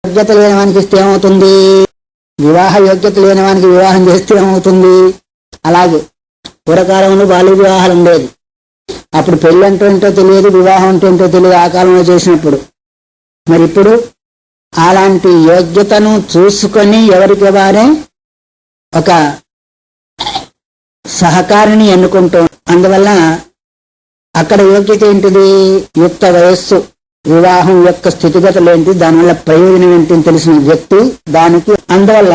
యోగ్యత లేని వానికి ఇస్తే ఏమవుతుంది, వివాహ యోగ్యత లేని వానికి వివాహం చేస్తే ఏమవుతుంది. అలాగే పూర్వకాలంలో బాల్య వివాహాలు ఉండేది. అప్పుడు పెళ్ళి అంటే ఏంటో తెలియదు, వివాహం అంటే ఏంటో తెలియదు ఆ కాలంలో చేసినప్పుడు. మరి ఇప్పుడు అలాంటి యోగ్యతను చూసుకొని ఎవరికి వారే ఒక సహకారిని ఎన్నుకుంటూ, అందువల్ల అక్కడ యోగ్యత ఏంటిది, యుక్త వయస్సు, వివాహం యొక్క స్థితిగతులు ఏంటి, దానివల్ల ప్రయోజనం ఏంటి తెలిసిన వ్యక్తి దానికి. అందువల్ల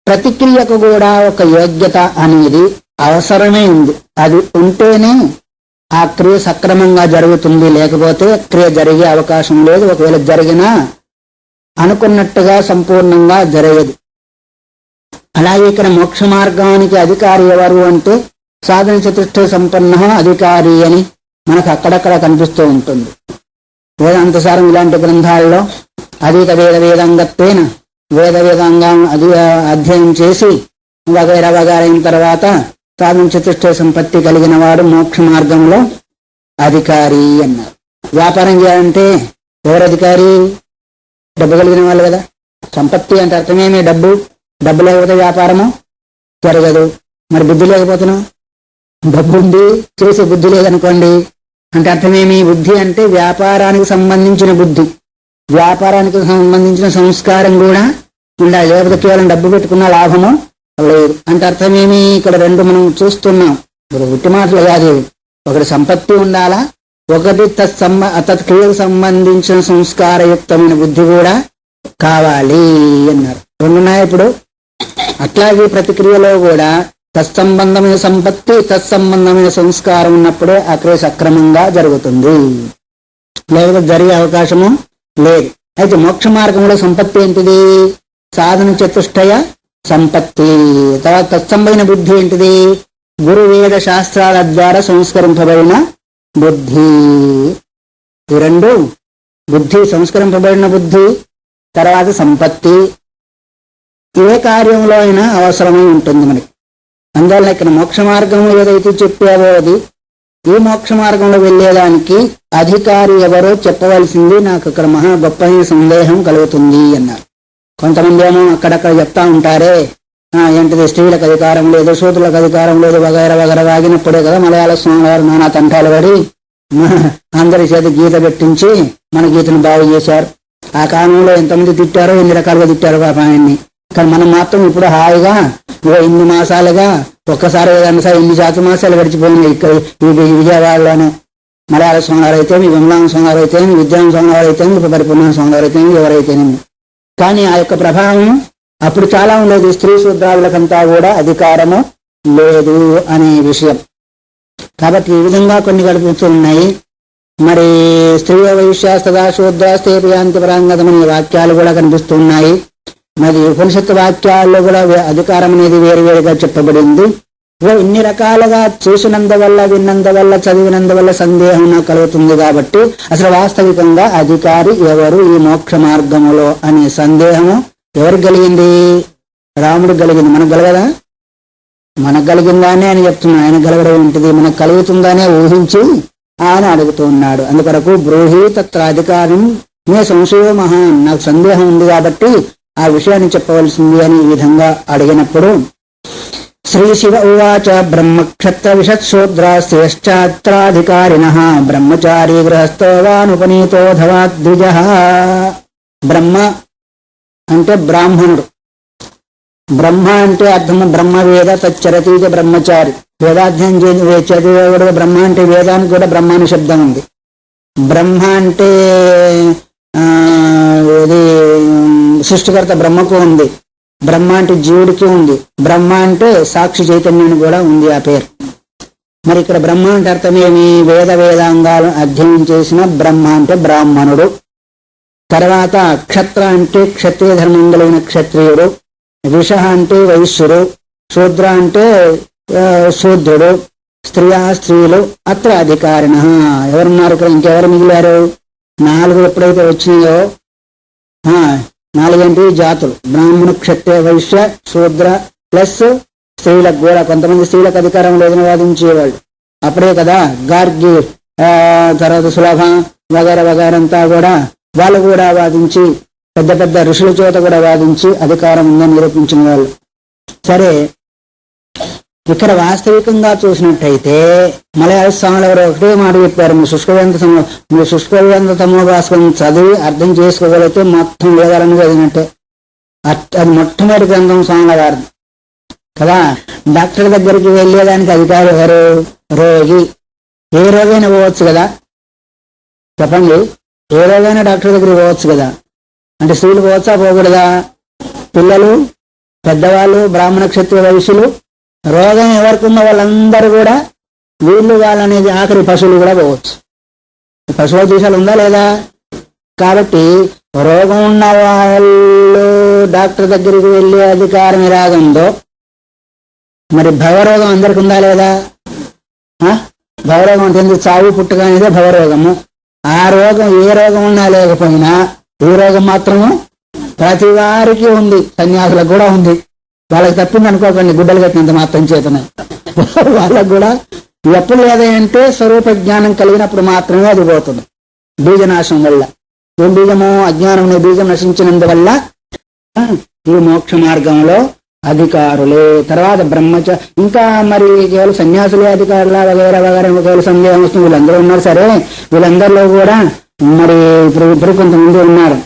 ప్రతిక్రియకు కూడా ఒక యోగ్యత అనేది అవసరమే ఉంది. అది ఉంటేనే ఆ క్రియ సక్రమంగా జరుగుతుంది, లేకపోతే క్రియ జరిగే అవకాశం లేదు. ఒకవేళ జరిగినా అనుకున్నట్టుగా సంపూర్ణంగా జరగదు. అలాగే ఇక్కడ మోక్ష మార్గానికి అధికారి ఎవరు అంటే సాధన చతుష్ట సంపన్న అధికారి అని మనకు అక్కడక్కడ కనిపిస్తూ ఉంటుంది. వేదాంతసారం ఇలాంటి గ్రంథాల్లో అధీత వేద వేదాంగత్వేన వేద వేదాంగం అధ్యయనం చేసి వగైరా వగైరైన తర్వాత సాధన చతుష్ట సంపత్తి కలిగిన వాడు మోక్ష మార్గంలో అధికారి అన్నారు. వ్యాపారం చేయాలంటే ఎవరు అధికారి, డబ్బు కలిగిన వాళ్ళు కదా. సంపత్తి అంటే అర్థమేమి, డబ్బు. డబ్బు లేకపోతే వ్యాపారము జరగదు. మరి బుద్ధి లేకపోతున్నాం, డబ్బు ఉంది చేసే బుద్ధి లేదనుకోండి అంటే అర్థమేమి, బుద్ధి అంటే వ్యాపారానికి సంబంధించిన బుద్ధి, వ్యాపారానికి సంబంధించిన సంస్కారం కూడా ఉండాలి. లేకపోతే కేవలం డబ్బు పెట్టుకున్న లాభము లేదు. అంటే అర్థమేమి, ఇక్కడ రెండు మనం చూస్తున్నాం. ఇప్పుడు ఉట్టి మాటలు కాదు, ఒకటి సంపత్తి ఉండాలా, ఒకటి తత్క్రియకు సంబంధించిన సంస్కారయుక్తమైన బుద్ధి కూడా కావాలి అన్నారు. రెండున్నాయి ఇప్పుడు. అట్లాగే ప్రతిక్రియలో కూడా తత్సంబంధమైన సంపత్తి తత్సంబంధమైన సంస్కారం ఉన్నప్పుడే ఆ క్రియ సక్రమంగా జరుగుతుంది, లేకపోతే జరిగే అవకాశము లేదు. అయితే మోక్ష మార్గంలో సంపత్తి ఏంటిది, సాధన చతుష్టయ సంపత్తి. తర్వాత తత్సంబంధమైన బుద్ధి ఏంటిది, గురు వేద శాస్త్రాల ద్వారా సంస్కరింపబడిన బుద్ధి. ఈ రెండు, బుద్ధి సంస్కరింపబడిన బుద్ధి, తర్వాత సంపత్తి. ఏ కార్యంలో అయినా అవసరమై ఉంటుంది మనకి. అందువల్ల ఇక్కడ మోక్ష మార్గం ఏదైతే చెప్పావో అది, ఈ మోక్ష మార్గంలో వెళ్ళేదానికి అధికారి ఎవరో చెప్పవలసింది నాకు ఇక్కడ మహా గొప్ప సందేహం కలుగుతుంది అన్నారు. కొంతమంది ఏమో అక్కడక్కడ చెప్తా ఉంటారే, ఏంటిది స్త్రీలకు అధికారం లేదు, శూద్రులకు అధికారం లేదు, వగైరా వగైరా వాగినప్పుడే కదా మలయాళ స్వామి వారు నానా తంటాలు పడి అందరి చేత గీత పెట్టించి మన గీతను బాగు చేశారు. ఆ కాలంలో ఎంతమంది తిట్టారో, ఎన్ని రకాలుగా తిట్టారో పాపాయన్ని. కానీ మనం మాత్రం ఇప్పుడు హాయిగా ఇన్ని మాసాలుగా ఒక్కసారి ఏదన్నా ఎన్ని చాతుమాసాలు గడిచిపోయినాయి. ఇక్కడ ఈ విజయవాడలోనే మలయాళ స్వామివారు అయితే, విమలాంగ స్వామివారు అయితే, విద్యాం స్వామివారు అయితే, పరిపూర్ణ స్వామివారు అయితే, ఎవరైతేనేమి. కానీ ఆ యొక్క ప్రభావం అప్పుడు చాలా ఉండేది. స్త్రీ శూద్రాదులకంతా కూడా అధికారము లేదు అనే విషయం. కాబట్టి ఈ విధంగా కొన్ని గడుపుతున్నాయి. మరి స్త్రీ వైశ్య సదా శూద్రాస్తేపియాంతి పరాంగతమనే వాక్యాలు కూడా కనిపిస్తున్నాయి. మరి ఉపనిషత్తు వాక్యాల్లో కూడా అధికారం అనేది వేరువేరుగా చెప్పబడింది. ఇన్ని రకాలుగా చూసినందువల్ల, విన్నందువల్ల, చదివినందువల్ల సందేహం నాకు కలుగుతుంది. కాబట్టి అసలు వాస్తవికంగా అధికారి ఎవరు ఈ మోక్ష మార్గములో అనే సందేహము ఎవరికి కలిగింది, రాముడికి కలిగింది. మనకు కలగదా, మనకు కలిగిందానే అని చెప్తున్నా. ఆయన కలగడం ఉంటుంది, మనకు కలుగుతుందానే ఊహించి ఆయన అడుగుతూ ఉన్నాడు. అందుకొరకు బ్రూహి తత్ర అధికారం మే సంశయో మహాన్, నాకు సందేహం ఉంది కాబట్టి ఆ విషయాన్ని చెప్పవలసింది అని ఈ విధంగా అడిగినప్పుడు శ్రీ శివ ఉవాచ బ్రహ్మక్షత్ర విషత్శూద్రాశ్రేష్టాధికారిణ బ్రహ్మచారీ గృహస్థోవానుపనీతో ధవాద్విజ. బ్రహ్మ అంటే బ్రాహ్మణుడు, బ్రహ్మ అంటే అర్థము బ్రహ్మవేద తచ్చరతీజ బ్రహ్మచారి. వేదాధ్యయనం చదివేవాడు బ్రహ్మ అంటే వేదానికి కూడా బ్రహ్మ అనే శబ్దం ఉంది. బ్రహ్మ అంటే ఇది సృష్టికర్త బ్రహ్మకు ఉంది, బ్రహ్మ అంటే జీవుడికి ఉంది, బ్రహ్మ అంటే సాక్షి చైతన్యానికి కూడా ఉంది ఆ పేరు. మరి ఇక్కడ బ్రహ్మ అంటే అర్థమేమి, వేద వేదాంగాలు అధ్యయనం చేసిన బ్రహ్మ అంటే బ్రాహ్మణుడు. తర్వాత క్షత్ర అంటే క్షత్రియ ధర్మం కలిగిన క్షత్రియుడు, విష అంటే వైశ్యుడు, శూద్ర అంటే శూద్రుడు, స్త్రీలు. అత్ర అధికారిణ ఎవరున్నారు ఇక్కడ, ఇంకెవరు మిగిలారు, 4 ఎప్పుడైతే వచ్చినాయో 4 జాతులు, బ్రాహ్మణ క్షత్రియ వైశ్య శూద్ర ప్లస్ స్త్రీలకు కూడా. కొంతమంది స్త్రీలకు అధికారం లేదని వాదించేవాళ్ళు అప్పుడే కదా. గార్గి తర్వాత సులభ వగైరా వగైరంతా కూడా వాళ్ళు కూడా వాదించి పెద్ద పెద్ద ఋషుల చేత కూడా వాదించి అధికారం ఉందని నిరూపించిన వాళ్ళు. సరే, ఇక్కడ వాస్తవికంగా చూసినట్టయితే మలయాళ స్వాములు ఎవరు ఒకటే మాట చెప్పారు, మీ శుష్కవేంద్ర తమోభాస్కరం చదివి అర్థం చేసుకోగలిగితే మొత్తం వేదాలను చదివినట్టే. అది మొట్టమొదటి గ్రంథం స్వాముల గారు కదా. డాక్టర్ దగ్గరికి వెళ్ళేదానికి అధికారి ఎవరు? రోగి. ఏ రోగైనా పోవచ్చు కదా, చెప్పండి. ఏ రోగైనా డాక్టర్ దగ్గరికి పోవచ్చు కదా. అంటే స్త్రీలు పోవచ్చా, పోకూడదా? పిల్లలు, పెద్దవాళ్ళు, బ్రాహ్మణ క్షత్రియ వైశ్యులు, రోగం ఎవరికి ఉన్న వాళ్ళందరూ కూడా, వీళ్ళు వాళ్ళనేది ఆఖరి పశువులు కూడా పోవచ్చు. పశువుల దేశాలు ఉందా లేదా? కాబట్టి రోగం ఉన్న వాళ్ళు డాక్టర్ దగ్గరికి వెళ్ళే అధికారం ఎలాగుందో, మరి భవరోగం అందరికి ఉందా లేదా? భవరోగం అంటే చావు పుట్టుక అనేదే భవరోగము. ఆ రోగం ఏ రోగం ఉన్నా లేకపోయినా ఈ రోగం మాత్రము ప్రతి వారికి ఉంది. సన్యాసులకు కూడా ఉంది. వాళ్ళకి తప్పింది అనుకోకండి, గుడ్డలు కట్టినంత మాత్రం చేతనే వాళ్ళకు కూడా ఎప్పుడు లేదంటే స్వరూప జ్ఞానం కలిగినప్పుడు మాత్రమే అది పోతుంది. బీజనాశం వల్ల. ఏం బీజము? అజ్ఞానం అనే బీజం నశించినందువల్ల ఈ మోక్ష మార్గంలో అధికారులే. తర్వాత ఇంకా మరి కేవలం సన్యాసులే అధికారుల వగైరా వగైరా కేవలం సందేహం వస్తుంది. వీళ్ళందరూ ఉన్నారు. సరే, వీళ్ళందరిలో కూడా మరి ఇప్పుడు కొంతమంది ఉన్నారు.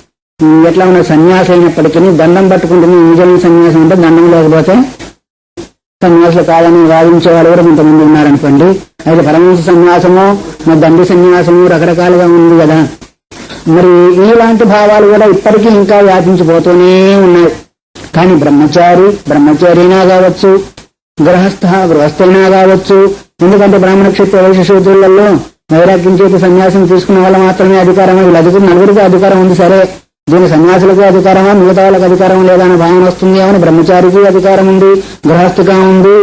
ఎట్లా ఉన్నారు? సన్యాసం అయినప్పటికీ దండం పట్టుకుంటుంది. నిజమైన సన్యాసం అంటే దండం లేకపోతే సన్యాసులు కాదని వాదించే వాళ్ళు కూడా కొంతమంది ఉన్నారనుకోండి. అయితే పరమహంస సన్యాసము, మరి దండి సన్యాసము రకరకాలుగా ఉంది కదా. మరి ఇలాంటి భావాలు కూడా ఇప్పటికీ ఇంకా వ్యాపించిపోతూనే ఉన్నాయి. కానీ బ్రహ్మచారినా కావచ్చు, గృహస్థైనా కావచ్చు. ఎందుకంటే బ్రాహ్మణ క్షత్రియ వైశ్య శూద్రులలో వైరాగ్యం చేత సన్యాసం తీసుకున్న వాళ్ళ మాత్రమే అధికారమా? వీళ్ళ నలుగురికి అధికారం ఉంది. సరే, దీని సన్యాసులకు అధికారమా, మిగతా వాళ్ళకి అధికారం లేదన్న భావన వస్తుంది. ఏమని? బ్రహ్మచారికి అధికారం ఉంది, గృహస్థగా ఉంది.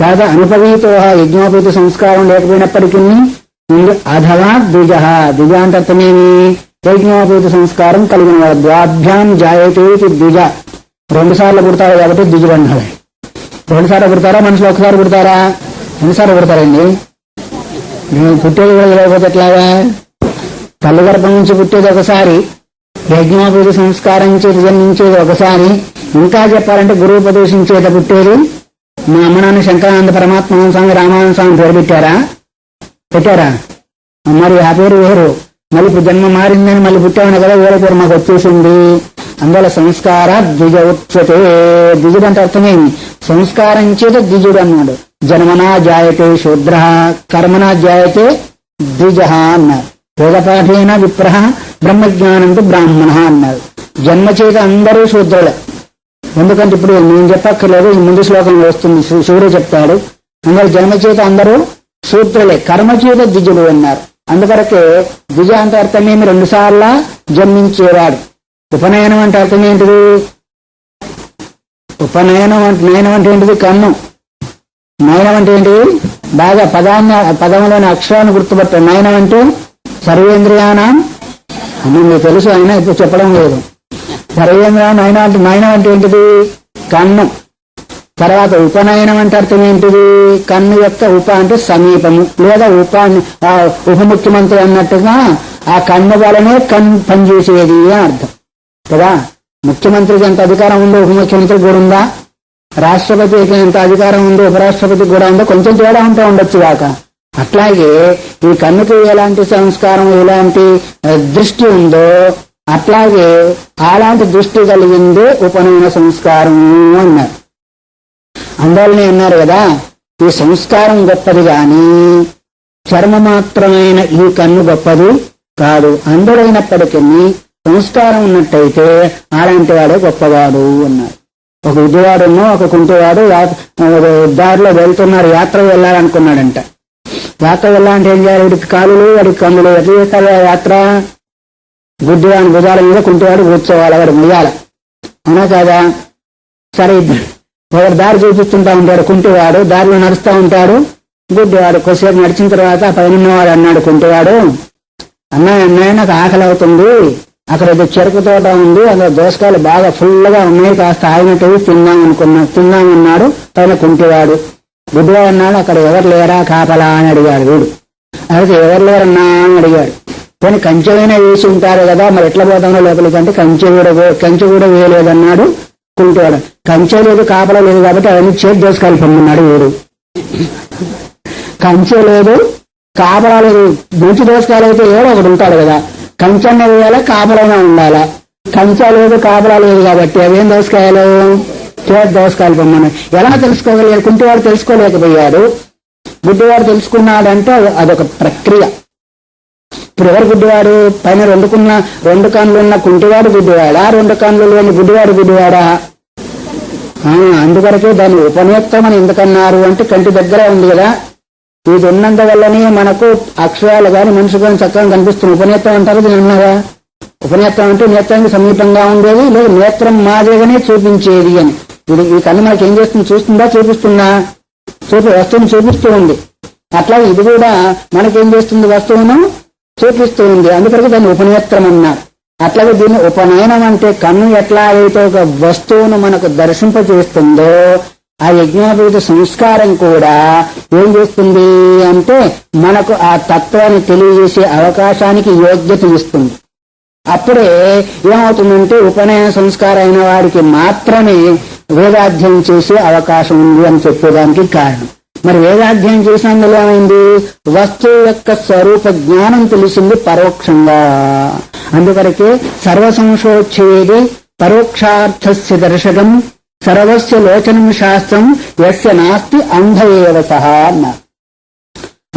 కాగా అనుపవీతో యజ్ఞోపేత సంస్కారం లేకపోయినప్పటికీ ఉంది. అథవా ద్విజ. ద్విజ అంటే అర్థమేమి? యజ్ఞోపేత సంస్కారం కలిగిన వాడు. ద్వాభ్యాం జాయతే ద్విజ. 2 సార్లు పుడతారు కాబట్టి ద్విజుడు అన్నాడు. 2 సార్లు పుడతారా? మనుషులు ఒకసారి పుడతారా? 2 సార్లు పుడతారండి. పుట్టేది కూడా లేకపోతే ఎట్లాగా? తల్లి గర్భం నుంచి పుట్టేది ఒకసారి, యజ్ఞోపేత సంస్కారం చేతి జన్మించేది ఒకసారి. ఇంకా చెప్పాలంటే గురువుపదేశించేత పుట్టేది. మా అమ్మనాన్న శంకరానంద పరమాత్మ స్వామి, రామానంద స్వామి పేరు పెట్టారా? మరి ఆ పేరు వేరు. మళ్ళీ ఇప్పుడు జన్మ మారిందని మళ్ళీ పుట్టామని కదా వేరే పేరు మాకు వచ్చేసింది. అందువల్ల సంస్కార ద్విజ ఉచ్యతే. ద్విజుడు అంటే అర్థమేమి? సంస్కారం చేత ద్విజుడు అన్నాడు. జన్మనా జాయతే శూద్ర, కర్మనా జాయతే ద్విజ అన్నారు. వేదపాఠేన విప్ర, బ్రహ్మజ్ఞానంతో బ్రాహ్మణ అన్నారు. జన్మ చేత అందరూ శూద్రులే. ఎందుకంటే ఇప్పుడు నేను చెప్పక్కర్లేదు, ఈ ముందు శ్లోకంలో వస్తుంది, శివుడే చెప్తాడు. అందువల్ల జన్మ చేత అందరూ శూద్రులే, కర్మ చేత ద్విజుడు అన్నారు. అందుకొరకే ద్విజ అంటే అర్థమేమి? 2 సార్ల జన్మించేవాడు. ఉపనయనం అంటే అర్థం ఏంటిది? నయనం అంటే ఏంటిది? కన్ను. నయనం అంటే ఏంటిది? బాగా పదంలోని అక్షరాన్ని గుర్తుపట్టారు. నయనం అంటే సర్వేంద్రియానం అని మీకు తెలుసు, అయినా ఇప్పుడు చెప్పడం లేదు. సర్వేంద్రియానం నయనం అంటే ఏంటిది? కన్ను. తర్వాత ఉపనయనం అంటే అర్థం ఏంటిది? కన్ను యొక్క ఉప అంటే సమీపము, లేదా ఉపముఖ్యమంత్రి అన్నట్టుగా ఆ కన్ను వలనే పనిచేసేది అని అర్థం కదా. ముఖ్యమంత్రికి ఎంత అధికారం ఉందో ఉపముఖ్యమంత్రికి కూడా ఉందా? రాష్ట్రపతికి ఎంత అధికారం ఉందో ఉపరాష్ట్రపతికి కూడా ఉందో? కొంచెం తేడా ఉంటూ ఉండొచ్చు కాక. అట్లాగే ఈ కన్నుకి ఎలాంటి సంస్కారం, ఎలాంటి దృష్టి ఉందో అట్లాగే అలాంటి దృష్టి కలిగిందే ఉపనయన సంస్కారం అన్నారు. అందువల్లనే అన్నారు కదా, ఈ సంస్కారం గొప్పది గాని చర్మమాత్రమైన ఈ కన్ను గొప్పది కాదు. అందరైనప్పటికీ సంస్కారం ఉన్నట్టయితే అలాంటి వాడే గొప్పవాడు అన్నారు. ఒక విద్యవాడున్నో ఒక కుంటివాడు దారిలో వెళ్తున్నారు, యాత్ర వెళ్ళాలనుకున్నాడంట. యాత్ర వెళ్ళాలంటే ఏం చేయాలి? వాడికి కాలులు, వాడికి కన్నులు. ఎట్లా చేస్తారు యాత్ర? గుడ్డివాడి భుజాల మీద కుంటివాడు కూర్చోవాలి, వాడు మొయ్యాల. అవునా కాదా? సరే, ఒకరు దారి చూపిస్తుంటా ఉంటాడు కుంటివాడు, దారిలో నడుస్తూ ఉంటాడు గుడ్డివాడు. కొద్దిసేపు నడిచిన తర్వాత పైనవాడు అన్నాడు కుంటివాడు, అన్నయ్య నాకు ఆకలి అవుతుంది, అక్కడ ఏదో చెరుకు తోట ఉంది, అందులో దోసకాయలు బాగా ఫుల్గా ఉన్నాయి, కాస్త ఆగినట్టు తిందామన్నాడు పైన కుంటివాడు. గుడ్డివాడు అన్నాడు, అక్కడ ఎవరు లేరా కాపలా అని అడిగాడు వీడు. అయితే ఎవరు లేరన్నా అని అడిగాడు. కానీ కంచెమైనా వేసి ఉంటారు కదా, మరి ఎట్లా పోతామో లోపలికి అంటే కంచె కూడా వేయలేదన్నాడు కుంటివాడు. కంచె లేదు, కాపలా లేదు కాబట్టి అవన్నీ చేతి దోసకాయలు పొమ్మన్నాడు వీడు. కంచె లేదు, కాపలా లేదు, మంచి దోసకాయలు అయితే ఏడో ఒకటి ఉంటాడు కదా, కంచెన్న వేయాలా, కాపలైనా ఉండాలా. కంచె లేదు, కాపలా లేదు కాబట్టి అవేం దోసకాయలు, చేతి దోసకాయలు పొమ్మన్నాడు. ఎలా తెలుసుకోగలిగాడు? కుంటివాడు తెలుసుకోలేకపోయాడు. గుడ్డివాడు తెలుసుకున్నాడంటే అదొక ప్రక్రియ. ఇప్పుడు ఎవరు గుడ్డివాడు? పైన రెండు కన్నులు ఉన్న కుంటివాడు గుడ్డివాడా, రెండు కన్నులు లేని గుడ్డివాడు గుడ్డివాడా? అందువరకే దాన్ని ఉపనేత్రం అని ఎందుకన్నారు అంటే కంటి దగ్గర ఉంది కదా, ఇది ఉన్నందువల్లనే మనకు అక్షరాలు కానీ మనిషి కానీ చక్కగా కనిపిస్తుంది. ఉపనేత్రం అంటారు దీని అన్నారా? ఉపనేత్రం అంటే నేత్రానికి సమీపంగా ఉండేది, లేదు నేత్రం మాదిరిగానే చూపించేది అని. ఇది ఈ కన్ను మనకి ఏం చేస్తుంది? చూస్తుందా, చూపిస్తుందా? వస్తువుని చూపిస్తూ ఉంది. అట్లా ఇది కూడా మనకేం చేస్తుంది? వస్తువును చూపిస్తూ ఉంది. అందుకని దాన్ని ఉపనేత్రం అన్నారు. అట్లాగే దీన్ని ఉపనయనం అంటే కన్ను ఎట్లా అయితే ఒక వస్తువును మనకు దర్శింపజేస్తుందో ఆ యజ్ఞోపేత సంస్కారం కూడా ఏం చేస్తుంది అంటే మనకు ఆ తత్వాన్ని తెలియజేసే అవకాశానికి యోగ్యత ఇస్తుంది. అప్పుడే ఏమవుతుందంటే ఉపనయన సంస్కారం అయిన వారికి మాత్రమే వేదాధ్యయనం చేసే అవకాశం ఉంది అని చెప్పేదానికి కారణం. మరి వేదాధ్యయనం చేసినందులో ఏమైంది? వస్తువు యొక్క స్వరూప జ్ఞానం తెలిసింది పరోక్షంగా. అందువరకే సర్వసంశోచ్ఛేది పరోక్షార్థస్య దర్శకం సర్వస్య లోచనం శాస్త్రం యస్య నాస్తి అంధ ఏవ సహా అన్నారు.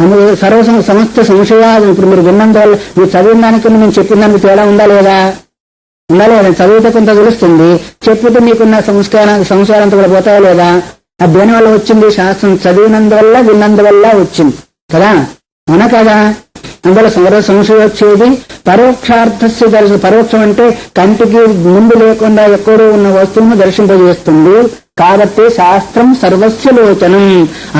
అందుకే సమస్త సంశయాలు ఇప్పుడు మీరు విన్నందువల్ల మీరు చదివిన దానికి మేము చెప్పిన దానికి తేడా ఉందా లేదా? చదివితే కొంత తెలుస్తుంది, చెప్పితే మీకున్న సంస్కారంతో కూడా పోతాయో లేదా? అది దేనివల్ల వచ్చింది? శాస్త్రం చదివినందువల్ల విన్నందువల్ల వచ్చింది కదా, అవునా కదా? అందువల్ల సంశయం వచ్చేది పరోక్షార్థస్య దర్శనం. పరోక్షం అంటే కంటికి ముందు లేకుండా ఎక్కడో ఉన్న వస్తువును దర్శింపజేస్తుంది. కాబట్టి శాస్త్రం సర్వస్య లోచనం,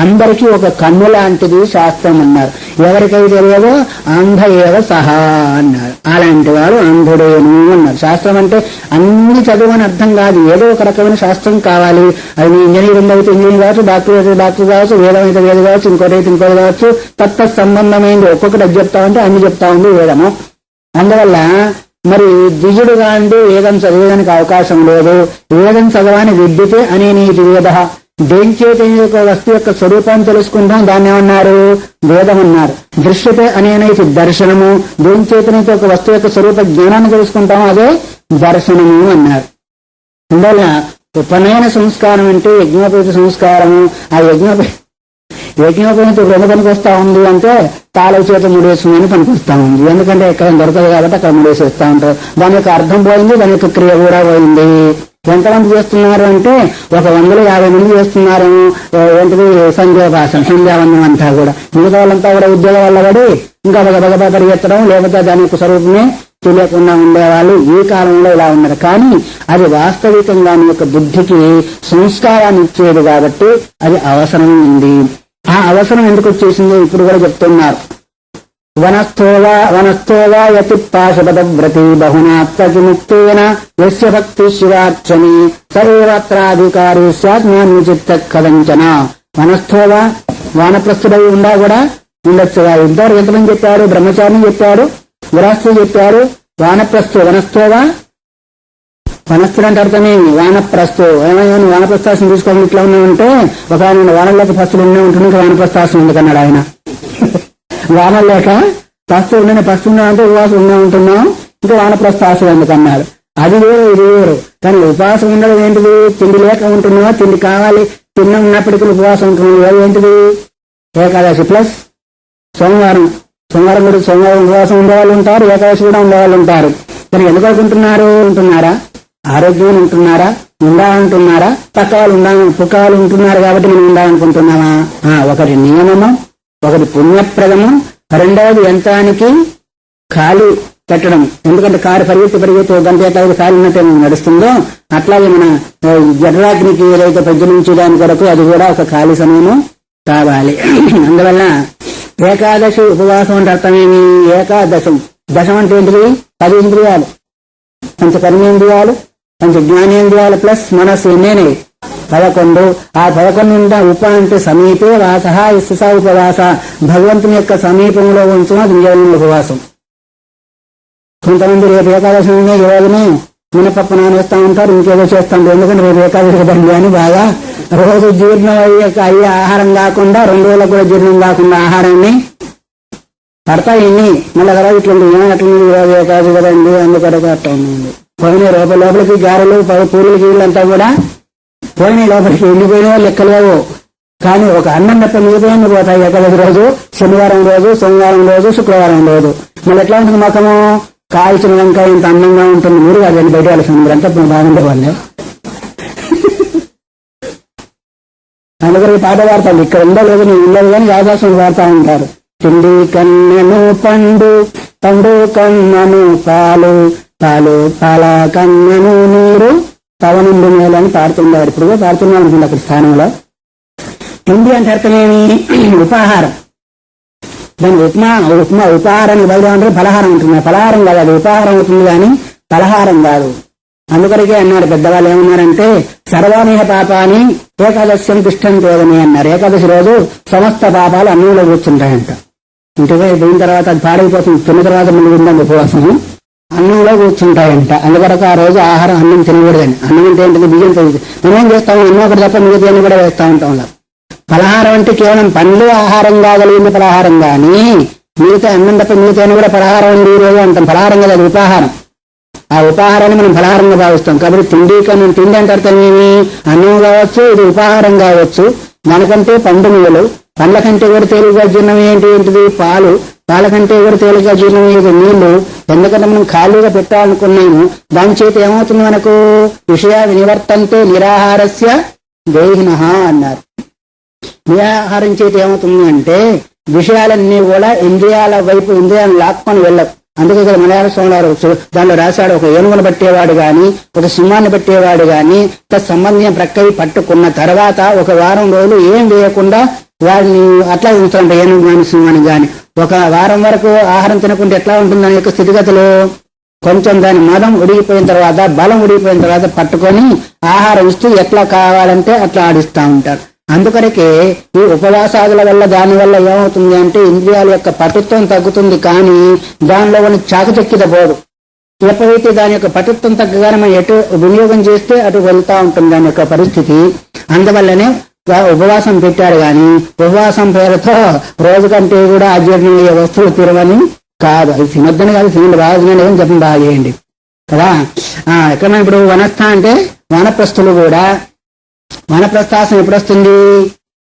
అందరికీ ఒక కన్ను లాంటిది శాస్త్రం అన్నారు. ఎవరికైతే తెలియదో అంధ ఏవ సహా అన్నారు. అలాంటి వాడు అంధుడేను అన్నారు. శాస్త్రం అంటే అన్ని చదువని అర్థం కాదు, ఏదో ఒక రకమైన శాస్త్రం కావాలి. అది ఇంజనీరింగ్ అయితే ఇంజనీరింగ్ కావచ్చు, డాక్టర్ అయితే డాక్టర్ కావచ్చు, వేదం అయితే వేద కావచ్చు, ఇంకోటి అయితే ఇంకోటి కావచ్చు. తత్త సంబంధమైంది ఒక్కొక్కటి అది చెప్తా ఉంటే అన్ని చెప్తా ఉంది వేదము. అందువల్ల మరి ద్విజుడుగా అంటే వేదం చదివేదానికి అవకాశం లేదు. వేదం చదవాని విద్యతే అనే నీతి వేద. దేనిచేత ఒక వస్తువు యొక్క స్వరూపాన్ని తెలుసుకుంటాం, దాన్ని ఏమన్నారు? వేదం అన్నారు. దృశ్యతే అనేనైతే దర్శనము. దేనిచేతనైతే ఒక వస్తువు యొక్క స్వరూప జ్ఞానాన్ని తెలుసుకుంటాము, అదే దర్శనము అన్నారు. అందువల్ల ఉపనయన సంస్కారం అంటే యజ్ఞోపేత సంస్కారము. ఆ యజ్ఞోపేత రెండు పనికి వస్తా ఉంది అంటే తాళ చేత ముడేసుకుని పనికి వస్తా ఉంది. ఎందుకంటే ఎక్కడ దొరకదు కాబట్టి అక్కడ ముడేసేస్తా ఉంటారు. దాని యొక్క అర్థం పోయింది, దాని యొక్క క్రియ కూడా పోయింది. ఎంతమంది చేస్తున్నారు అంటే 150 మంది చేస్తున్నారు. ఏంటిది? సంధ్యావందనం అంతా కూడా. మిగతా వాళ్ళంతా కూడా ఉద్యోగం వల్ల పడి ఇంకా బగబగబా పరిగెత్తడం, లేకపోతే దాని యొక్క స్వరూపమే తెలియకుండా ఉండేవాళ్ళు ఈ కాలంలో ఇలా ఉన్నారు. కానీ అది వాస్తవికంగా మీ యొక్క బుద్ధికి సంస్కారాన్ని ఇచ్చేది కాబట్టి అది అవసరం ఉంది. ఆ అవసరం ఎందుకు వచ్చేసిందో ఇప్పుడు కూడా చెప్తున్నారు. వనస్థోవా యతి పాశపదవ్రతి బహునాత్మకిముక్తేన యస్య భక్తి శివార్చని సర్వత్రాధికారి స్యాజ్ఞానిచిత్త కదంచన. వనస్థోవా వానప్రస్థుడై ఉండా కూడా ఉండొచ్చు. ఇంతవరకు ఎంతమంది చెప్పారు? బ్రహ్మచారిని చెప్పారు, గృహస్థు చెప్పారు, వనస్థోవా. వనస్థుడు అంటే అర్థమేమి? వానప్రస్థు. ఏమైనా వానప్రస్థాసం తీసుకోవడం ఇట్లా ఉన్నామంటే ఒక ఆయన వానలేక పస్తులు ఉండే ఉంటుంది, ఇంకా వానప్రస్థాసం ఎందుకన్నాడు ఆయన. వాన లేక పస్తు ఉండే పస్తు ఉన్నామంటే ఉపవాసం ఉండే ఉంటున్నాం, ఇంకా వానప్రస్థాసం ఎందుకన్నాడు. అది వేరు ఇది వేరు. కానీ ఉపవాసం ఉండడం ఏంటిది? తిండి లేక ఉంటున్నావా, తిండి కావాలి, తిన్న ఉన్నప్పటికీ ఉపవాసం ఉంటున్నావు. ఏంటిది? ఏకాదశి ప్లస్ సోమవారం కూడా సోమవారం ఉపవాసం ఉండేవాళ్ళు ఉంటారు, ఏకాదశి కూడా ఉండేవాళ్ళు ఉంటారు. కానీ ఎందుకు ఉంటున్నారా? ఆరోగ్యం ఉంటున్నారా? ఉండాలంటున్నారా? పక్క వాళ్ళు ఉంటున్నారు కాబట్టి నేను ఉండాలనుకుంటున్నావా? ఒకటి నియమము, ఒకటి పుణ్యప్రదము, రెండవది యంత్రానికి ఖాళీ పెట్టడం. ఎందుకంటే కారు పరిగెత్తి గంట ఎట్లా ఖాళీ ఉన్నట్టు నడుస్తుందో అట్లాగే మన జఠరాగ్నికి ఏదైతే ప్రజ్వలించడానికి కొరకు అది కూడా ఒక ఖాళీ సమయము కావాలి. అందువల్ల ఏకాదశి ఉపవాసం అంటే అర్థమేమి? ఏకాదశం. దశం అంటే ఏంటిది? 10 ఇంద్రియాలు, పంచ కర్మేంద్రియాలు, పంచ జ్ఞానేంద్రియాలు ప్లస్ మనస్సు, ఎన్నేనే 11. ఆ 11 ఉప అంటే సమీపే వాస ఇస్స ఉపవాస. భగవంతుని యొక్క సమీపంలో ఉంచిన ఉపవాసం. కొంతమంది రేపు ఏకాదశి ఈ రోజునే మినపప్పు నానేస్తూ ఉంటారు, ఇంకేదో చేస్తూ ఉంటారు. ఎందుకంటే రేపు ఏకాదశి కదండి అని బాగా రోజు జీర్ణం అయ్యే ఆహారం కాకుండా 2 రోజులకు కూడా జీర్ణం కాకుండా ఆహారాన్ని పడతాయి ఇన్ని. మళ్ళీ తర్వాత ఇట్లా అట్లా ఏకాదశి కదండి అందుకడగా అట్లా ఉందండి. పోయినాయి లోపలికి గారెలు పూరీలు గీళ్ళంతా కూడా పోయినాయి, లోపలికి వెళ్ళిపోయినా లెక్కలేవు. కానీ ఒక అన్నం తప్ప మిగతా పోతాయి ఏకాదశి రోజు, శనివారం రోజు, సోమవారం రోజు, శుక్రవారం రోజు. మళ్ళీ ఎట్లా ఉంటుంది మొక్కము? కాల్చిన వంకాయ ఇంత అందంగా ఉంటుంది. మీరు కాదండి బయట వాళ్ళ మీరంతా బాగుండే వాళ్ళే. అందుకని పాట పాడతాను. ఇక్కడ ఉండలేదు, నేను ఉండదు కానీ యాదాసం పాడుతూ ఉంటారు. తిండి కన్నను పండు, పండు కన్నను పాలు, పాలు పాల కన్నను నీరు, తవనుండు మేలు అని పాడుతుండేవారు. ఇప్పుడు పాడుతున్నాం అనుకుంది అక్కడ స్థానంలో. తిండి అంటే అర్థమేమి? ఉపాహారం. దాని ఉపాహారానికి బయట అంటే ఫలహారం ఉంటుంది. ఫలహారం కాదు, అది ఉపాహారం అవుతుంది కానీ ఫలహారం కాదు. అందుకరికే అన్నారు పెద్దవాళ్ళు ఏమన్నారంటే, సర్వానేహ పాపాని ఏకాదశ్యం తిష్టంతోదని అన్నారు. ఏకాదశి రోజు సమస్త పాపాలు అన్నంలో కూర్చుంటాయంట. ఇంటిపై పోయిన తర్వాత అది పాడైపోతుంది, తిన్న తర్వాత మళ్ళీ ఉందండి ఉపవాసం, అన్నంలో కూర్చుంటాయంట. అందుకొరకు ఆ రోజు ఆహారం అన్నం తినకూడదని. అన్నం అంటే ఏంటంటే బియ్యం తెలియదు. మేమేం చేస్తాము, అన్నం ఒకటి తప్ప మిగతా కూడా వేస్తూ ఉంటాం. ఫలహారం అంటే కేవలం పండ్లు ఆహారం కాగలిగింది ఫలహారం, కానీ మిగతా అన్నం తప్ప మిగతా కూడా ఫలహారం ఉంది ఈ రోజు అంటాం. ఫలహారం కదా, అది ఉపాహారం. ఆ ఉపాహారాన్ని మనం ఫలహారంగా భావిస్తాం. కాబట్టి తిండి కన్నా తిండి అంటే అర్థం ఏమి? అన్నం కావచ్చు, ఇది ఉపాహారం కావచ్చు. దానికంటే పండు నీళ్ళు, పండ్ల కంటే కూడా తేలిగ్గా జీర్ణం ఏంటిది? పాలు, పాల కంటే కూడా తేలిగ్గా జీర్ణం అయ్యేది నీళ్లు. ఎందుకంటే మనం ఖాళీగా పెట్టాలనుకున్నాము, దాని చేతి ఏమవుతుంది మనకు? విషయ నివర్తంతే నిరాహారస్య దేహినః అన్నారు. నిరాహారం చేతి ఏమవుతుంది అంటే విషయాలన్నీ కూడా ఇంద్రియాల వైపు, ఇంద్రియాలను లాక్కొని వెళ్ళవు. అందుకే ఇక్కడ మలయాళ స్వామి దానిలో రాశాడు, ఒక ఏనుగును పట్టేవాడు గాని, ఒక సింహాన్ని పట్టేవాడు గాని తత్సంబంధం ప్రక్కవి పట్టుకున్న తర్వాత 1 వారం రోజులు ఏం వేయకుండా వాడిని అట్లా ఉంచుతాంట. ఏనుగు గాని సింహాన్ని గాని 1 వారం వరకు ఆహారం తినకుంటే ఎట్లా ఉంటుంది దాని యొక్క స్థితిగతులు? కొంచెం దాని మదం ఉడిగిపోయిన తర్వాత, బలం ఉడిగిపోయిన తర్వాత పట్టుకొని ఆహారం ఇస్తూ ఎట్లా కావాలంటే అట్లా ఆడిస్తూ ఉంటారు. అందుకరికే ఈ ఉపవాసాదుల వల్ల దాని వల్ల ఏమవుతుంది అంటే ఇంద్రియాల యొక్క పటుత్వం తగ్గుతుంది, కానీ దానిలో ఉన్న చాకచక్యత పోదు. ఎప్పుడైతే దాని యొక్క పటుత్వం తగ్గగానే మనం ఎటు వినియోగం చేస్తే అటు వెళ్తా ఉంటుంది దాని యొక్క పరిస్థితి. అందువల్లనే ఉపవాసం పెట్టాడు, కానీ ఉపవాసం పేరుతో రోజు కంటే కూడా అజీర్ణమయ్యే వస్తువులు తినవని కాదు. అది తినొద్దని కాదు, తినండి బాగా తినండి అని చెప్పండి, బాగా చేయండి కదా. ఎక్కడ ఇప్పుడు వనస్థ అంటే వానప్రస్థులు కూడా, వానప్రస్థాసం ఎప్పుడు వస్తుంది?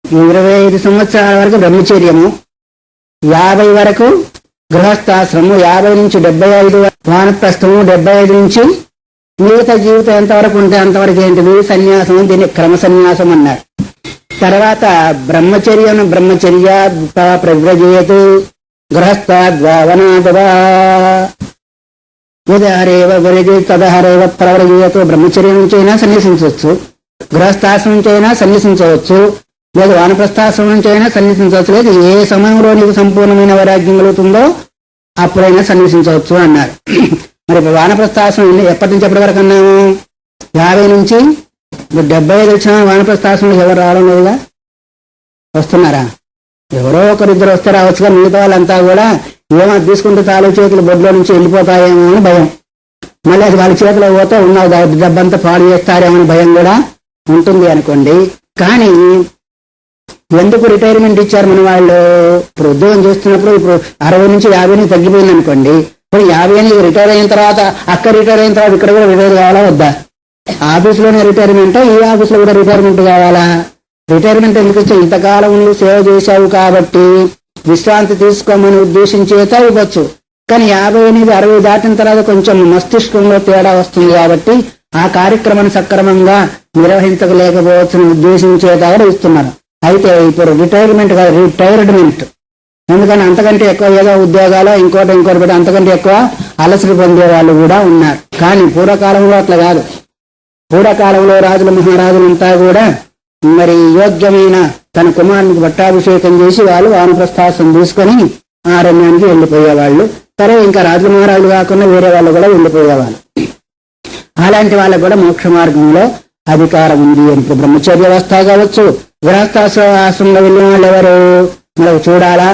25 సంవత్సరాల వరకు బ్రహ్మచర్యము, 50 వరకు గృహస్థాశ్రము, 50 నుంచి 75 వానప్రస్థము, 75 నుంచి మిగతా జీవితం ఎంతవరకు ఉంటే అంతవరకు ఏంటిది? సన్యాసం. దీన్ని క్రమ సన్యాసం అన్నారు. తర్వాత బ్రహ్మచర్య ప్రవ్రజేతు గృహస్థాద్వావనాదవా ఉదహరేవ వరజే తదహరేవ ప్రవ్రజేతు. బ్రహ్మచర్యం నుంచి అయినా సన్యసించవచ్చు, గృహస్థాశ్రమం నుంచి అయినా సన్యసించవచ్చు, లేదు వానప్రస్థాశ్రమం నుంచి అయినా సన్యసించవచ్చు, లేదు ఏ సమయంలో నీకు సంపూర్ణమైన వైరాగ్యం కలుగుతుందో అప్పుడైనా సన్యసించవచ్చు అన్నారు. మరి వానప్రస్థాశ్రమం ఎప్పటి నుంచి ఎప్పటి వరకు అన్నాము? 50 నుంచి 75 వచ్చిన వానప్రస్థాశ్రమంలో ఎవరు రావడం లేదుగా. వస్తున్నారా? ఎవరో ఒకరిద్దరు వస్తే రావచ్చుగా, మిగతా వాళ్ళంతా కూడా ఏమో తీసుకుంటే తాలూ చేతులు బొడ్లో నుంచి వెళ్ళిపోతాయేమో అని భయం. మళ్ళీ అది వాళ్ళ చేతిలో పోతే ఉన్న డబ్బంతా పాడు చేస్తారేమో అని భయం కూడా ఉంటుంది అనుకోండి. కానీ ఎందుకు రిటైర్మెంట్ ఇచ్చారు మన వాళ్ళు? ఇప్పుడు ఉద్యోగం చేస్తున్నప్పుడు ఇప్పుడు 60 నుంచి 50 తగ్గిపోయింది అనుకోండి. ఇప్పుడు 50 రిటైర్ అయిన తర్వాత అక్కడ రిటైర్ అయిన తర్వాత ఇక్కడ కూడా రిటైర్ కావాలా వద్దా? ఆఫీసులోనే రిటైర్మెంట్, ఈ ఆఫీసులో కూడా రిటైర్మెంట్ కావాలా? రిటైర్మెంట్ ఎందుకు ఇచ్చా? ఇంతకాలం నువ్వు సేవ చేశావు కాబట్టి విశ్రాంతి తీసుకోమని ఉద్దేశం చేత ఇవ్వచ్చు. కానీ 58, 60 దాటిన తర్వాత కొంచెం మస్తిష్కంలో తేడా వస్తుంది కాబట్టి ఆ కార్యక్రమాన్ని సక్రమంగా నిర్వహించలేకపోవచ్చుని ఉద్దేశం చేత కూడా ఇస్తున్నారు. అయితే ఇప్పుడు రిటైర్మెంట్ కాదు, రిటైర్మెంట్. ఎందుకని అంతకంటే ఎక్కువ ఏదో ఉద్యోగాలు ఇంకోటి పెట్టి అంతకంటే ఎక్కువ అలసట పొందే వాళ్ళు కూడా ఉన్నారు. కానీ పూర్వకాలంలో అట్లా కాదు. పూర్వకాలంలో రాజుల మహారాజులంతా కూడా మరి యోగ్యమైన తన కుమారునికి పట్టాభిషేకం చేసి వాళ్ళు వానప్రస్థాశ్రమం తీసుకొని ఆరణ్యానికి వెళ్ళిపోయేవాళ్ళు. సరే, ఇంకా రాజుల మహారాజులు కాకుండా వేరే వాళ్ళు కూడా వెళ్ళిపోయేవాళ్ళు. అలాంటి వాళ్ళకు కూడా మోక్ష మార్గంలో అధికారం ఉంది. ఇప్పుడు బ్రహ్మచర్య వ్యవస్థ కావచ్చు, గృహస్థాశ్రమంలో వెళ్ళిన వాళ్ళు ఎవరు మనకు చూడాలా?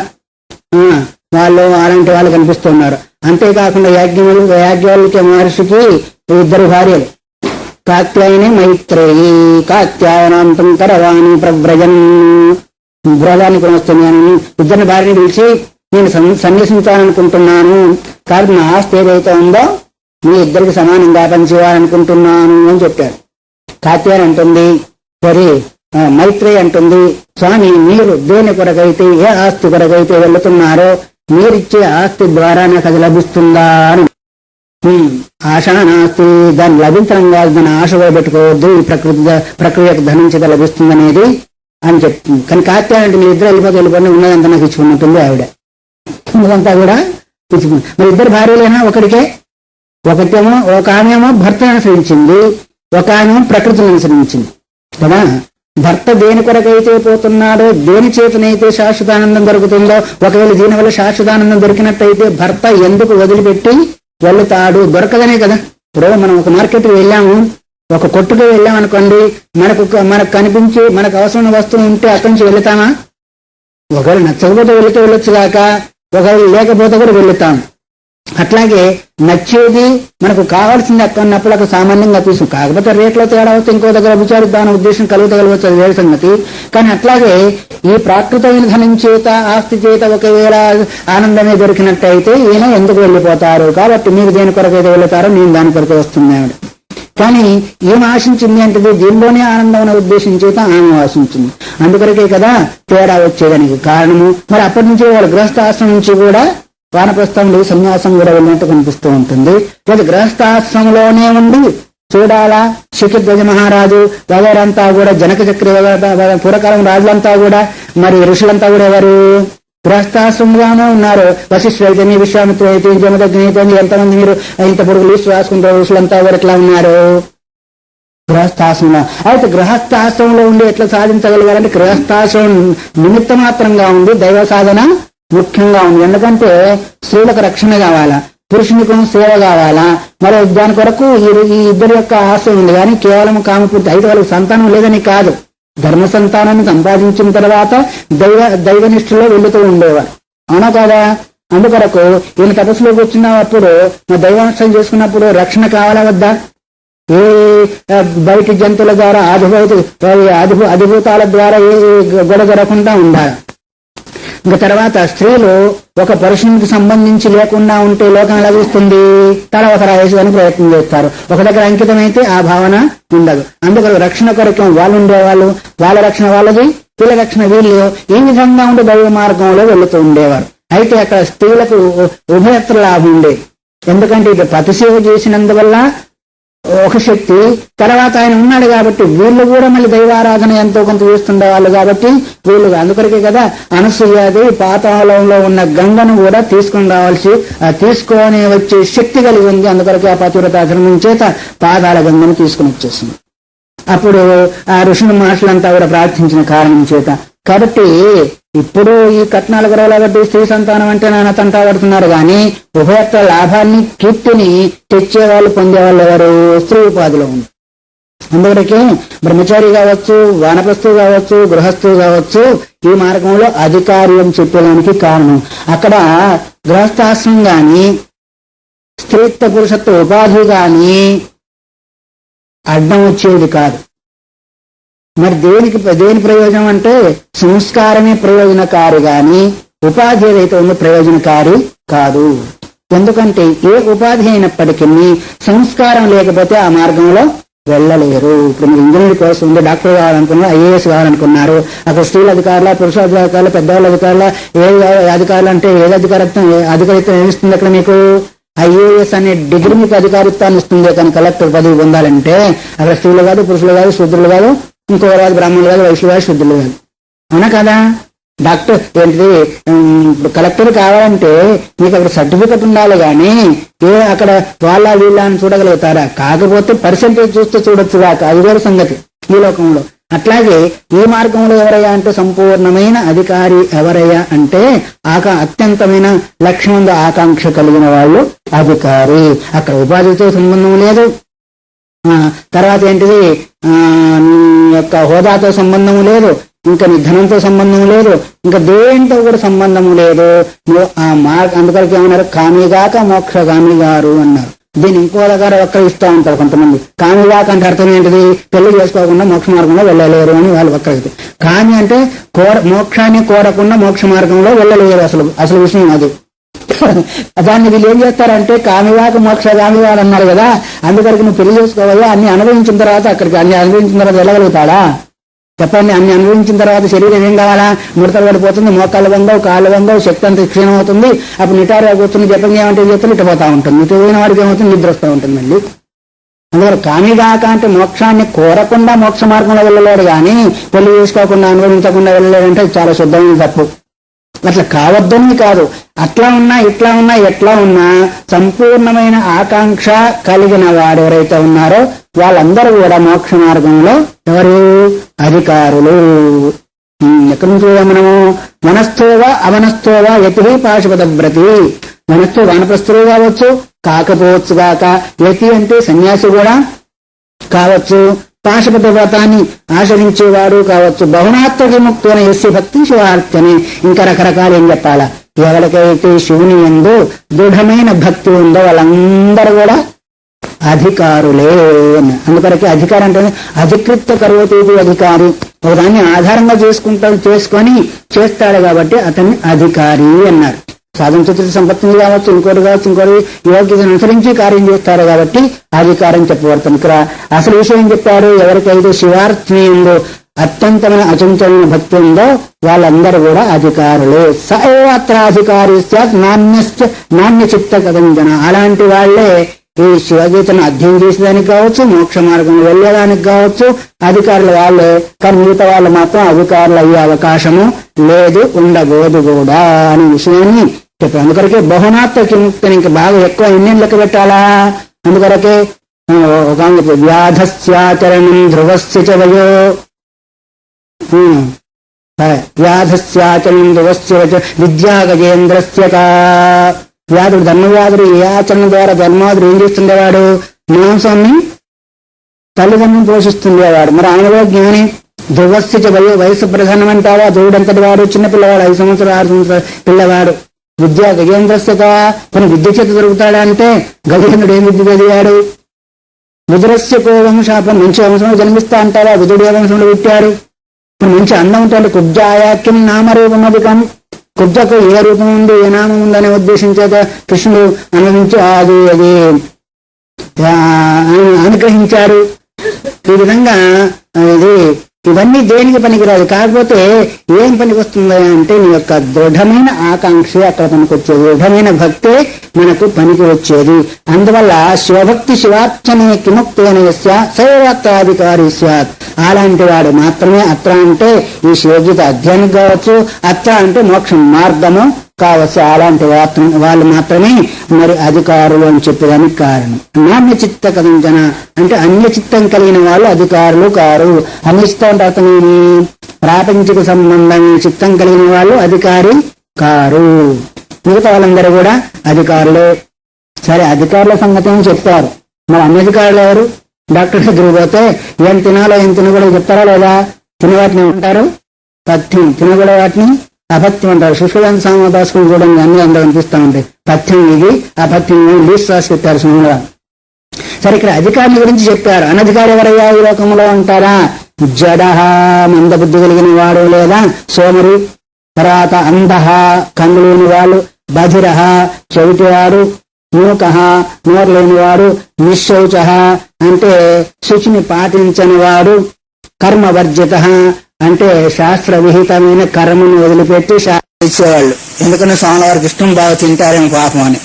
వాళ్ళు అలాంటి వాళ్ళు కనిపిస్తున్నారు. అంతేకాకుండా యాజ్ఞవల్క్య మహర్షికి ఇద్దరు భార్యలు, కాత్యాయని మైత్రేయి. కాత్యాయనాంతం కరవాణి ప్రవ్రజన్, వ్రతానికి వస్తున్నాను, ఇద్దరిని భార్యని పిలిచి నేను సన్యసించాలనుకుంటున్నాను, కాబట్టి నా ఆస్తి ఏదైతే ఉందో మీ ఇద్దరికి సమానంగా పనిచేయాలనుకుంటున్నాను అని చెప్పాడు. కాత్యాయని అంటుంది సరే. మైత్రేయి అంటుంది, స్వామి మీరు దేని కొరకైతే ఏ ఆస్తి కొరకైతే వెళుతున్నారో మీరిచ్చే ఆస్తి ద్వారా నాకు అది లభిస్తుందా అని. ఆశానాస్తి, దాన్ని లభించడం కాదు, దాన్ని ఆశగా పెట్టుకోవద్దు, ఈ ప్రక్రియకు ధనించేది లభిస్తుందనేది అని చెప్తుంది. కానీ కాత్యాయని అంటే మీ ఇద్దరు వెళ్ళిపోతే ఉన్నదంతా నాకు ఇచ్చుకున్నట్టుంది ఆవిడ, ఉన్నదంతా కూడా ఇచ్చుకుంది. మరి ఇద్దరు భార్యలైనా ఒకటికే, ఒక ఆమెమో భర్తను అనుసరించింది, ఒక ఆమెమో ప్రకృతిని అనుసరించింది కదా. భర్త దేని కొరకైతే పోతున్నాడో, దేని చేతనైతే శాశ్వతానందం దొరుకుతుందో, ఒకవేళ దీనివల్ల శాశ్వతానందం దొరికినట్టయితే భర్త ఎందుకు వదిలిపెట్టి వెళ్తాడు? దొరకదనే కదా. ఇప్పుడు మనం ఒక మార్కెట్కి వెళ్ళాము, ఒక కొట్టుకు వెళ్ళామనుకోండి, మనకు కనిపించి మనకు అవసరమైన వస్తువు ఉంటే అక్కడి నుంచి వెళతామా? ఒకవేళ నచ్చకపోతే వెళ్ళొచ్చు కాక, ఒకవేళ లేకపోతే కూడా వెళుతాం. అట్లాగే నచ్చేది మనకు కావాల్సింది అక్కడన్నప్పుడు అక్కడ సామాన్యంగా తీసుకు, కాకపోతే రేట్లో తేడా వస్తే ఇంకో దగ్గర విచారిద్దామనే ఉద్దేశం కలుగుతగలవచ్చు, అది వేరే సంగతి. కానీ అట్లాగే ఈ ప్రాకృతమైన ధనం చేత ఆస్తి చేత ఒకవేళ ఆనందమే దొరికినట్టయితే ఈయన ఎందుకు వెళ్ళిపోతారు? కాబట్టి మీకు దేని కొరకైతే వెళతారో నేను దాని కొరకు వస్తున్నాడు. కానీ ఏం ఆశించింది అంటే దీనిలోనే ఆనందం అనే ఉద్దేశం చేత ఆమె ఆశించింది. అందుకొరకే కదా తేడా వచ్చేదానికి కారణము. మరి అప్పటి నుంచి వాళ్ళ గృహస్థాశ్రమం నుంచి కూడా వానప్రస్థంలో సన్యాసం కూడా వెళ్ళినట్టు కనిపిస్తూ ఉంటుంది. లేదా గృహస్థాశ్రమంలోనే ఉండి చూడాలా. శిఖిధ్వజ మహారాజు వగరంతా కూడా, జనక చక్రి పూర్వకాలం రాజులంతా కూడా, మరి ఋషులంతా కూడా ఎవరు గృహస్థాశ్రమంగానే ఉన్నారు. వశిష్ఠులైతే, విశ్వామిత్రుడు అయితే, జమదగ్ని అయితే, ఎంతమంది మీరు ఇంత పొడుగు లిస్టు రాసుకుంటారు, ఋషులంతా కూడా ఎట్లా ఉన్నారు గృహస్థాశ్రమంలో. అయితే గృహస్థాశ్రమంలో ఉండి ఎట్లా సాధించగలిగారంటే గృహస్థాశ్రమం నిమిత్త మాత్రంగా ఉంది, దైవ సాధన ముఖ్యంగా ఉంది. ఎందుకంటే స్త్రీలకు రక్షణ కావాలా, పురుషునికి సేవ కావాలా. మరి దాని కొరకు ఈ ఇద్దరి యొక్క ఆశయం ఉంది. కానీ కేవలం కామపూర్తి అయితే వాళ్ళకి సంతానం లేదని కాదు, ధర్మ సంతానాన్ని సంపాదించిన తర్వాత దైవనిష్ఠలో వెళుతూ ఉండేవారు, అవునా కాదా? అందుకొరకు ఈయన తపస్సులోకి వచ్చినప్పుడు దైవానుష్ఠం చేసుకున్నప్పుడు రక్షణ కావాలా వద్దా? ఏ బయటి జంతువుల ద్వారా అధిభూతాల ద్వారా ఏ గొడవ జరగకుండా ఉండాలి. ఇంకా తర్వాత స్త్రీలు ఒక పురుషునికి సంబంధించి లేకుండా ఉంటే లోకం లభిస్తుంది, తల ఒక రాయేసేదానికి ప్రయత్నం చేస్తారు. ఒక దగ్గర అంకితమైతే ఆ భావన ఉండదు. అందుకని రక్షణ కొరకు వాళ్ళు ఉండేవాళ్ళు, వాళ్ళ రక్షణ వాళ్ళది, వీళ్ళ రక్షణ వీళ్ళు, ఈ విధంగా ఉండే దైవ మార్గంలో వెళుతూ ఉండేవారు. అయితే అక్కడ స్త్రీలకు ఉభయత్ర లాభం ఉండేది. ఎందుకంటే ఇక పతిసేవ చేసినందువల్ల ఒక శక్తి, తర్వాత ఆయన ఉన్నాడు కాబట్టి వీళ్ళు కూడా మళ్ళీ దైవారాధన ఎంతో కొంత చేస్తుండేవాళ్ళు కాబట్టి వీళ్ళు, అందుకొరకే కదా అనసూయది పాతాళంలో ఉన్న గంగను కూడా తీసుకొని వచ్చే శక్తి కలిగి ఉంది. అందుకొరకే ఆ పతివ్రతాచరణం చేత పాతాళ గంగను తీసుకుని వచ్చేసింది. అప్పుడు ఆ ఋషుల మహర్షులంతా కూడా ప్రార్థించిన కారణం చేత. కాబట్టి ఇప్పుడు ఈ కట్నాల గొడవలు బట్టి స్త్రీ సంతానం అంటే నాన్న తంటాడుతున్నారు. కానీ ఉభయత్వ లాభాన్ని, కీర్తిని తెచ్చేవాళ్ళు, పొందేవాళ్ళు ఎవరు? స్త్రీ ఉపాధిలో ఉంది. అందువరకే బ్రహ్మచారి కావచ్చు, వానప్రస్థు కావచ్చు, గృహస్థు కావచ్చు, ఈ మార్గంలో అధికారి అని చెప్పడానికి కారణం అక్కడ గృహస్థాశ్రమం గాని స్త్రీత్వ పురుషత్వ ఉపాధి గాని అడ్డం వచ్చేది కాదు. మరి దేని ప్రయోజనం అంటే సంస్కారమే ప్రయోజనకారి గాని ఉపాధి ఏదైతే ఉందో ప్రయోజనకారి కాదు. ఎందుకంటే ఏ ఉపాధి అయినప్పటికీ సంస్కారం లేకపోతే ఆ మార్గంలో వెళ్ళలేరు. ఇప్పుడు మీరు ఇంజనీర్ కోర్సు ఉంది, డాక్టర్ కావాలనుకున్నారు, ఐఏఎస్ కావాలనుకున్నారు, అక్కడ స్త్రీల అధికారుల, పురుష అధికారుల, పెద్దవాళ్ళ అధికారుల, ఏ అధికారులు అంటే ఏది అధికారిత్వం ఏమిస్తుంది అక్కడ మీకు? ఐఏఎస్ అనే డిగ్రీ మీకు అధికారిత్వాన్ని ఇస్తుంది. కానీ కలెక్టర్ పదవి పొందాలంటే అక్కడ స్త్రీలు కాదు, పురుషులు కాదు, శూద్రులు కాదు, ఇంకొక రాదు, బ్రాహ్మణులు కాదు, వైశ్యులు కాదు, శుద్ధులు కాదు, అవునా కదా? డాక్టర్ ఏంటిది కలెక్టర్ కావాలంటే మీకు అక్కడ సర్టిఫికెట్ ఉండాలి. కానీ అక్కడ వాళ్ళ వీళ్ళ అని చూడగలుగుతారా? కాకపోతే పర్సెంటేజ్ చూస్తే చూడొచ్చు కాక, అది వేరే సంగతి ఈ లోకంలో. అట్లాగే ఈ మార్గంలో ఎవరయ్యా అంటే సంపూర్ణమైన అధికారి ఎవరయ్యా అంటే అత్యంతమైన లక్ష్యం, ఆకాంక్ష కలిగిన వాళ్ళు అధికారి. అక్కడ ఉపాధితో సంబంధం లేదు, తర్వాత ఏంటిది యొక్క హోదాతో సంబంధం లేదు, ఇంకా నీ ధనంతో సంబంధం లేదు, ఇంకా దేంతో కూడా సంబంధం లేదు. నువ్వు ఆ అందుకరికి ఏమన్నారు, కామిగాక మోక్షగామి గారు అన్నారు. దీన్ని ఇంకో దగ్గర వక్రయిస్తూ ఉంటారు కొంతమంది. కామిగాక అంటే అర్థం ఏంటిది, పెళ్లి చేసుకోకుండా మోక్ష మార్గంలో వెళ్ళలేరు అని వాళ్ళు వక్రయిస్తారు. కామి అంటే మోక్షాన్ని కోరకుండా మోక్ష మార్గంలో వెళ్ళలేరు. అసలు విషయం అది. దాన్ని వీళ్ళు ఏం చేస్తారంటే కామివాక మోక్షగామిగా అన్నారు కదా, అందుకరికి నువ్వు పెళ్లి చేసుకోవాలి, అన్ని అనుభవించిన తర్వాత అక్కడికి అన్ని అనుభవించిన తర్వాత వెళ్ళగలుగుతాడా చెప్పండి. అన్ని అనుభవించిన తర్వాత శరీరం ఏం కావాలా, ముడతలు పడిపోతుంది, మోకాళ్ళు వంగవు, కాళ్ళు వంగవు, శక్తి అంతా క్షీణం అవుతుంది. అప్పుడు నిటారుగా కూర్చుని జపంగా ఏమంటే చెప్తే ఇటుపోతా ఉంటుంది, ఇటు పోయిన వాడికి ఏమవుతుంది, నిద్ర వస్తూ ఉంటుందండి. అందువల్ల కామిగాక అంటే మోక్షాన్ని కోరకుండా మోక్ష మార్గంలో వెళ్ళలేడు, కానీ పెళ్లి చేసుకోకుండా అనుభవించకుండా వెళ్ళలేడంటే చాలా శుద్ధమైన తప్పు. అట్లా కావద్దని కాదు, అట్లా ఉన్నా ఇట్లా ఉన్నా ఎట్లా ఉన్నా సంపూర్ణమైన ఆకాంక్ష కలిగిన వాడు ఎవరైతే ఉన్నారో వాళ్ళందరూ కూడా మోక్ష మార్గంలో ఎవరు అధికారులు. ఎక్కడి నుంచి మనము మనస్థోవా అవనస్థోవా యతి పాశుపతవ్రతి. మనస్థో వానప్రస్థులు కావచ్చు, కాకపోవచ్చు గాక, యతి అంటే సన్యాసి కూడా కావచ్చు, పాశుపత వ్రతాన్ని ఆచరించేవాడు కావచ్చు, బహుమాత్ర విముక్తున్న ఎస్సి భక్తి శివార్చని. ఇంకా రకరకాలు ఏం చెప్పాలా. ఎవరికైతే శివుని యందు దృఢమైన భక్తి ఉందో వాళ్ళందరూ కూడా అధికారులే. అందుకొరకే అధికారం అంటే అధికృత కరోతి అధికారి, ఒకదాన్ని ఆధారంగా చేసుకొని చేస్తాడు కాబట్టి అతన్ని అధికారి అన్నారు. సాధన చతుర్థి సంపత్తిని కావచ్చు, ఇంకోటి యోగ్యతను అనుసరించి కార్యం చేస్తారు కాబట్టి అధికారం చెప్పబడుతుంది. ఇక్కడ అసలు విషయం చెప్పారు, ఎవరికైతే శివార్చని ఉందో అత్యంతమైన అచంచలమైన భక్తి ఉందో వాళ్ళందరూ కూడా అధికారులే. సత్ర అధికారి నాణ్య చిత్త కదంజన. అలాంటి వాళ్లే ఈ శివగీతను అధ్యయనం చేసేదానికి కావచ్చు, మోక్ష మార్గం వెళ్ళడానికి కావచ్చు అధికారులు వాళ్ళే. కానీ మిగతా వాళ్ళు మాత్రం అధికారులు అయ్యే అవకాశము లేదు, ఉండబోదు కూడా అనే విషయాన్ని చెప్పారు. అందుకొరకే బహునాత్మకి ముక్తిని ఇంకా బాగా ఎక్కువ ఎన్ని లెక్క పెట్టాలా. అందుకొరకే ఒక వ్యాధస్యాచరణం ధ్రువస్య చ వయో, వ్యాధస్యాచరణం ధ్రువస్య విద్యా గజేంద్రస్య. వ్యాధుడు ధర్మవ్యాధుడు ఏ ఆచరణ ద్వారా ధర్మవాదుడు ఏం చేస్తుండేవాడు, మాంసాన్ని తల్లిదండ్రులను పోషిస్తుండేవాడు. మరి ఆయన కూడా జ్ఞాని. ధ్రువస్య చ వయసు ప్రధానం అంటావా, ధ్రువుడంతటి వాడు చిన్న పిల్లవాడు, 5 సంవత్సరాలు 6 సంవత్సరాల పిల్లవాడు. విద్యా గజేంద్రస్యత, కొన్ని విద్య చేత దొరుకుతాడా అంటే గజేంద్రుడు ఏం విద్య చదివాడు. విదురస్య కో వంశాపం, మంచి వంశంలో జన్మిస్తా అంటారా, విదుడు ఏ వంశంలో పుట్టాడు. ఇప్పుడు మంచి అందం ఉంటుంది. కుబ్జాయాఖ్యం నామరూపమధికం, కుబ్జకు ఏ రూపం ఉంది ఏ నామం ఉందనే ఉద్దేశం చేత కృష్ణుడు అనుభవించి అది అనుగ్రహించారు. ఈ విధంగా ఇవన్నీ దేనికి పనికిరాదు. కాకపోతే ఏం పనికి వస్తుంది అంటే నీ యొక్క దృఢమైన ఆకాంక్ష అక్కడ పనికొచ్చేది, దృఢమైన భక్తే మనకు పనికి వచ్చేది. అందువల్ల శివభక్తి శివార్చనే కిముక్తేన సైవాత్రాధికారి స్యాత్. అలాంటి వాడు మాత్రమే అత్ర అంటే ఈ శివగీత అధ్యయనం కావచ్చు, అత్ర అంటే మోక్ష మార్గము కావచ్చు. అలాంటి వాళ్ళు మాత్రమే మరి అధికారులు అని చెప్పేదానికి కారణం. నాణ్య చిత్త కదంజన అంటే అన్య చిత్తం కలిగిన వాళ్ళు అధికారులు కారు. అన్య చిత్తం అంటే అర్థమేమి, ప్రాపంచిక సంబంధం చిత్తం కలిగిన వాళ్ళు అధికారి కారు. మిగతా వాళ్ళందరూ కూడా అధికారులే. సరే, అధికారుల సంగతి అని చెప్తారు. మరి అన్యధికారులు ఎవరు? డాక్టర్ దగ్గరికి పోతే ఏం తినాలో ఏం తినకూడదు చెప్తారా లేదా? తినవాటిని ఉంటారు పథ్యం, తినకూడదు వాటిని అపథ్యం అంటారు. శిశువాన్ సామదాసుకుని కూడా అన్ని అందరూ అనిపిస్తూ ఉంటాయి. పథ్యం ఇది, అపథ్యం లీస్ట్ రాసి పెట్టారు సుమంగా. సరే, ఇక్కడ అధికారుల గురించి చెప్పారు. అనధికారి ఎవరయ్యా ఈ లోకంలో ఉంటారా? జడహ, మందబుద్ధి కలిగిన వాడు లేదా సోమరి. తర్వాత అంధహ, కన్ను లేని వాడు. బధిరహ, చెవిటివాడు. మూకహ, నోరు లేనివాడు. నిశ్శౌచ అంటే శుచిని పాటించని వాడు. కర్మవర్జిత అంటే శాస్త్ర విహితమైన కర్మను వదిలిపెట్టి ఇచ్చేవాళ్ళు. ఎందుకంటే స్వామివారికి ఇష్టం, బాగా తింటారేమో పాపం అని.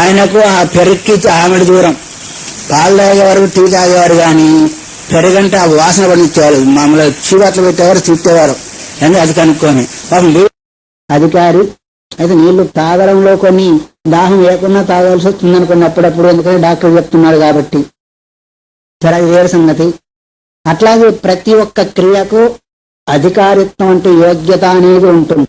ఆయనకు ఆ పెరుక్కి ఆమెడు దూరం. పాలు తాగేవారు, టీ తాగేవారు, కానీ పెరుగంటే ఆ వాసన పడిచ్చేవాళ్ళు. మామూలుగా చీవాట్లు పెట్టేవారు, తిట్టేవారు. ఎందుకు అది కనుక్కొని పాపం అధికారి అయితే నీళ్లు తాగడంలో కొన్ని దాహం లేకుండా తాగాల్సి వస్తుంది అనుకోండి అప్పుడప్పుడు, ఎందుకంటే డాక్టర్ చెప్తున్నారు కాబట్టి. సరే, వేరే సంగతి. అట్లాగే ప్రతి ఒక్క క్రియకు అధికారిత్వం అంటే యోగ్యత అనేది ఉంటుంది.